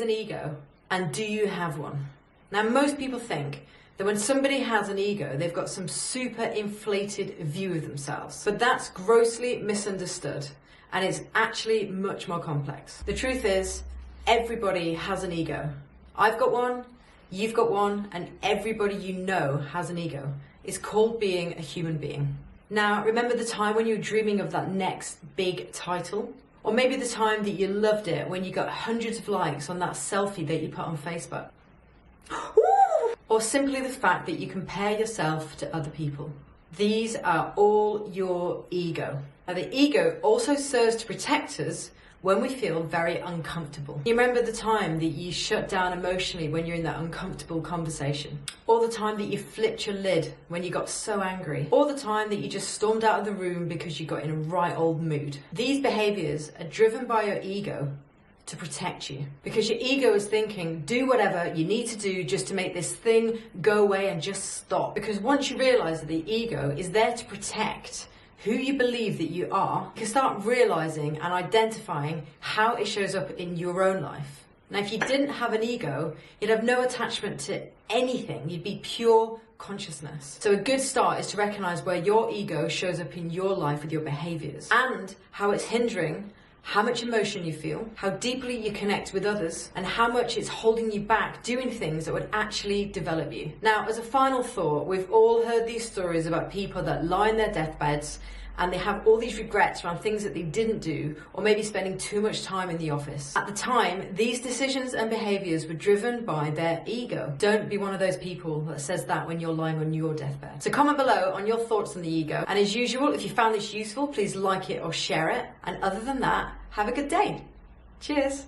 an ego, and do you have one? Now, most people think that when somebody has an ego, they've got some super inflated view of themselves. But that's grossly misunderstood, and it's actually much more complex. The truth is, everybody has an ego. I've got one, you've got one, and everybody you know has an ego. It's called being a human being. Now, remember the time when you were dreaming of that next big title? Or maybe the time that you loved it when you got hundreds of likes on that selfie that you put on Facebook. Or simply the fact that you compare yourself to other people. These are all your ego. Now, the ego also serves to protect us when we feel very uncomfortable. You remember the time that you shut down emotionally when you're in that uncomfortable conversation? Or the time that you flipped your lid when you got so angry? Or the time that you just stormed out of the room because you got in a right old mood? These behaviours are driven by your ego to protect you. Because your ego is thinking, do whatever you need to do just to make this thing go away and just stop. Because once you realise that the ego is there to protect who you believe that you are, you can start realizing and identifying how it shows up in your own life. Now, if you didn't have an ego, you'd have no attachment to anything. You'd be pure consciousness. So a good start is to recognize where your ego shows up in your life with your behaviors and how it's hindering how much emotion you feel, how deeply you connect with others, and how much it's holding you back doing things that would actually develop you. Now, as a final thought, we've all heard these stories about people that lie in their deathbeds and they have all these regrets around things that they didn't do, or maybe spending too much time in the office. At the time, these decisions and behaviours were driven by their ego. Don't be one of those people that says that when you're lying on your deathbed. So comment below on your thoughts on the ego. And as usual, if you found this useful, please like it or share it. And other than that, have a good day. Cheers.